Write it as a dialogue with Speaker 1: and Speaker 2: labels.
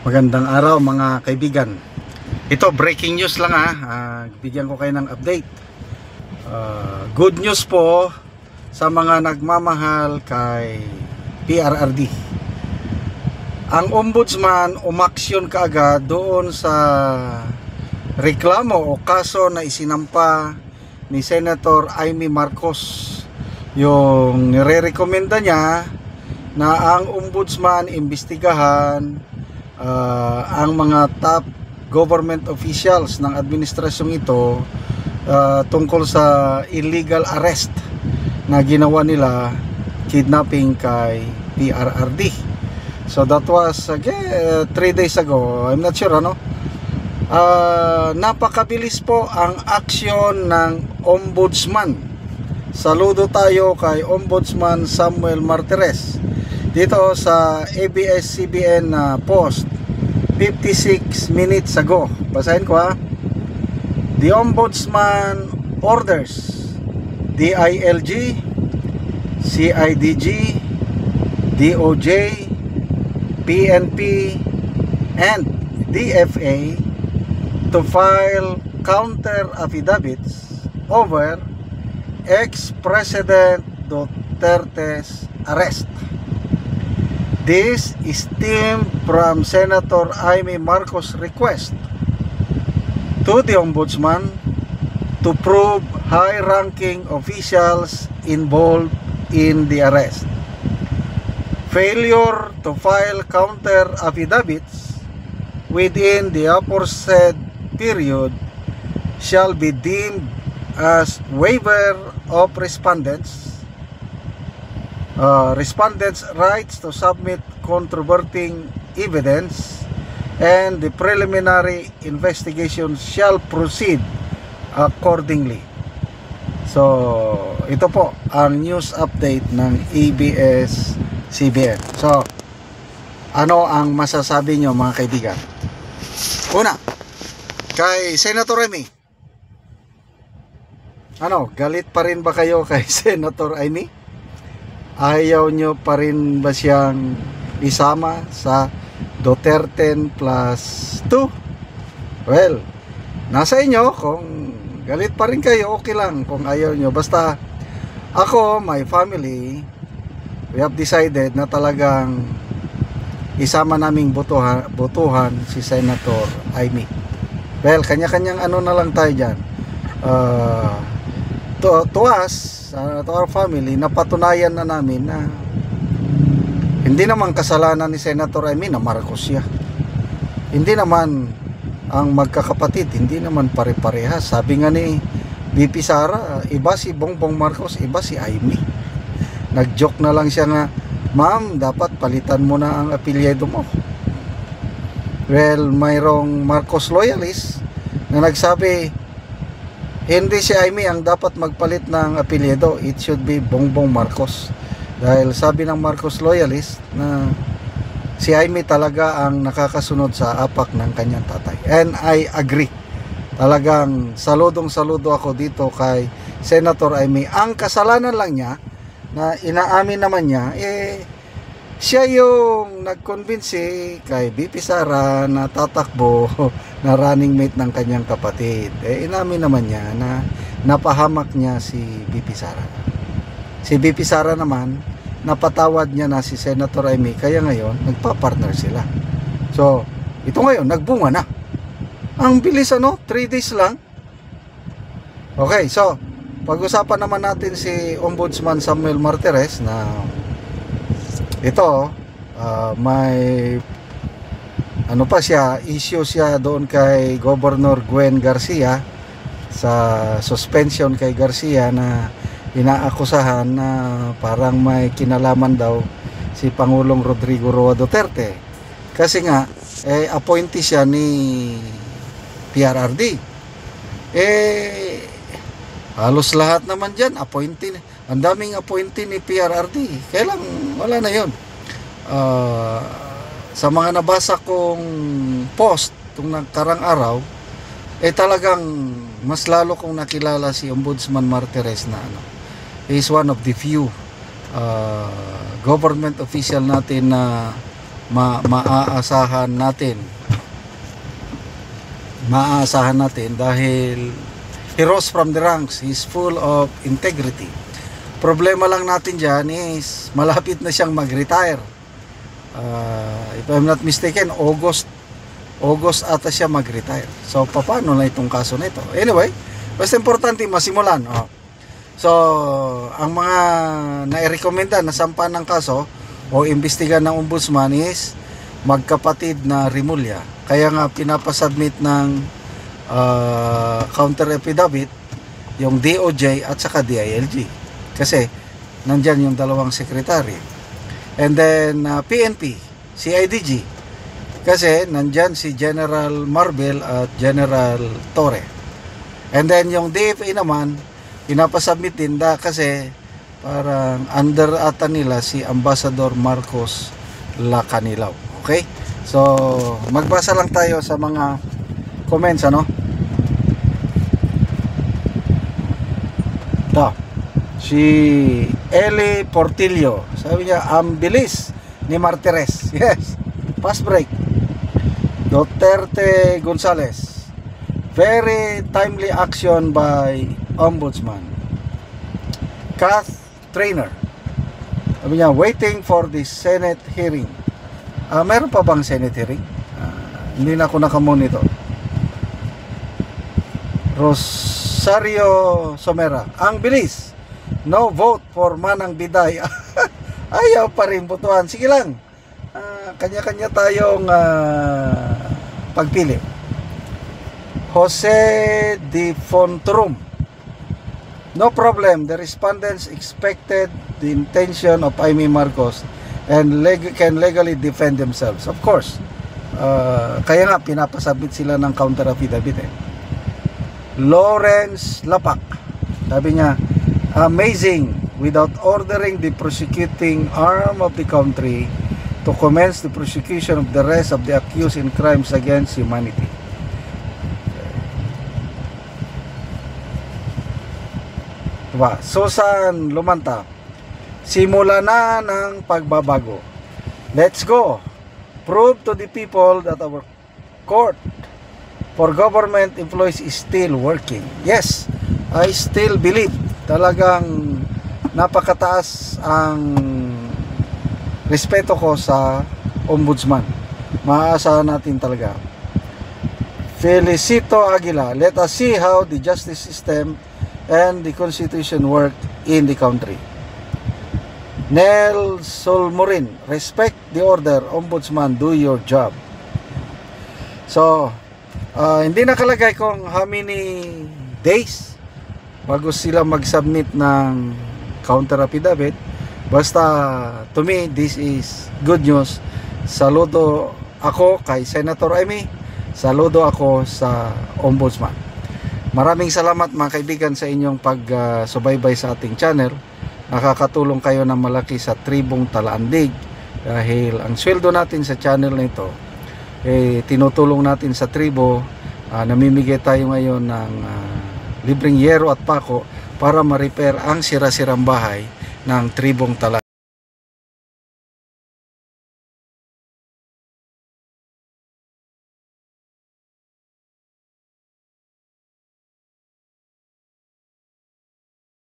Speaker 1: Magandang araw mga kaibigan. Ito breaking news lang bigyan ko kayo ng update. Good news po sa mga nagmamahal kay PRRD. Ang ombudsman umaksyon kaagad doon sa reklamo o kaso na isinampa ni Senator Amy Marcos. Yung nire-recommenda niya na ang ombudsman imbestigahan ang mga top government officials ng administrasyong ito tungkol sa illegal arrest na ginawa nila, kidnapping kay PRRD. So that was 3 days ago. I'm not sure napakabilis po ang aksyon ng ombudsman. Saludo tayo kay Ombudsman Samuel Martires dito sa ABS-CBN post 56 minutes ago. Basahin ko The Ombudsman orders DILG, CIDG, DOJ, PNP, and DFA to file counter affidavits over ex-President Duterte's arrest. This stemmed from Senator Amy Marcos' request to the Ombudsman to prove high-ranking officials involved in the arrest. Failure to file counter affidavits within the aforesaid period shall be deemed as waiver of respondents' rights to submit controverting evidence, and the preliminary investigation shall proceed accordingly. So, ito po ang news update ng ABS-CBN. So, ano ang masasabi nyo mga kaibigan? Una, kay Senator Amy. Galit pa rin ba kayo kay Senator Amy? Ayaw nyo pa rin ba siyang isama sa Duterte plus 2? Well, nasa inyo. Kung galit pa rin kayo, okay lang. Kung ayaw nyo, basta ako, my family, we have decided na talagang isama naming botohan si Senator Amy. Well, kanya-kanyang na lang tayo dyan. To us, to our family, napatunayan na namin na hindi naman kasalanan ni Senator Amy na Marcos siya. Hindi naman ang magkakapatid, hindi naman pare-parehas. Sabi nga ni BP Sara, iba si Bongbong Marcos, iba si Amy. Nag-joke na lang siya nga, ma'am, dapat palitan mo na ang apelyido mo. Well, mayroong Marcos loyalist na nagsabi, hindi si Amy ang dapat magpalit ng apelyido, it should be Bongbong Marcos. Dahil sabi ng Marcos loyalist na si Amy talaga ang nakakasunod sa apak ng kanyang tatay. And I agree. Talagang saludong-saludo ako dito kay Senator Amy. Ang kasalanan lang niya, na inaamin naman niya, siya yung nag-convince kay BP Sara na tatakbo na running mate ng kanyang kapatid. Inamin naman niya na napahamak niya si BP Sara. Si BP Sara naman, napatawad niya na si Senator Amy, kaya ngayon nagpa-partner sila. So, ito ngayon nagbunga na. Ang bilis 3 days lang. Okay, so pag-usapan naman natin si Ombudsman Samuel Martires na ito, may issue siya doon kay Governor Gwen Garcia sa suspension kay Garcia na inaakusahan na parang may kinalaman daw si Pangulong Rodrigo Roa Duterte. Kasi nga, appointee siya ni PRRD. Halos lahat naman dyan, appointee. Ang daming appointee ni PRRD. Kaya lang, wala na yun. Sa mga nabasa kong post itong nagkarang araw, talagang mas lalo kong nakilala si Ombudsman Martires na he is one of the few government official natin na maaasahan natin dahil he rose from the ranks. He's full of integrity. Problema lang natin dyan is malapit na siyang mag-retire. If I'm not mistaken, August ata siya mag-retire. So paano na itong kaso na ito? Anyway, basta importante masimulan. So ang mga nairekomenda na sampan ng kaso o imbestigan ng ombudsman is magkapatid na Rimulya. Kaya nga pinapasubmit ng counter affidavit yung DOJ at saka DILG. Kasi nandyan yung dalawang sekretary. And then PNP, CIDG. Kasi nandyan si General Marbel at General Torre. And then yung DFA naman, pinapasubmit din kasi parang under ata nila si Ambassador Marcos Lacanilao. Okay? So, magbasa lang tayo sa mga comments, ano? Ito. Si Eli Portillo. Sabi niya, ang bilis ni Martires. Yes. Fast break. Duterte Gonzales. Very timely action by Ombudsman. Kath Trainer. Sabi niya, waiting for the Senate hearing. Meron pa bang Senate hearing? Hindi na ako nakamonitor. Rosario Somera. Ang bilis. No vote for Manang Biday. Ayaw pa rin botohan. Sige lang. Kanya-kanya tayong pagpili. Jose Di Fontrum. No problem. The respondents expected the intention of Amy Marcos and can legally defend themselves. Of course. Kaya nga pinapasabit sila ng counter affidavit. Lawrence Lapak. Sabi niya, amazing, without ordering the prosecuting arm of the country to commence the prosecution of the rest of the accused in crimes against humanity. Diba? Susan Lumanta. Simula na ng pagbabago. Let's go. Prove to the people that our court for government employees is still working. Yes, I still believe talagang napakataas ang respeto ko sa ombudsman. Maaasahan natin talaga. Felicito Aguila. Let us see how the justice system and the constitution work in the country. Nel Solmorin, respect the order, ombudsman, do your job. So, hindi nakalagay kung how many days bago sila mag-submit ng counter affidavit. Basta, to me, this is good news. Saludo ako kay Senator Amy. Saludo ako sa ombudsman. Maraming salamat mga kaibigan sa inyong pagsubaybay sa ating channel. Nakakatulong kayo ng malaki sa Tribong Talaandig dahil ang sweldo natin sa channel na ito tinutulong natin sa tribo. Namimigay tayo ngayon ng libreng yero at pako para ma-repair ang sira-sirang bahay ng Tribong Talaandig.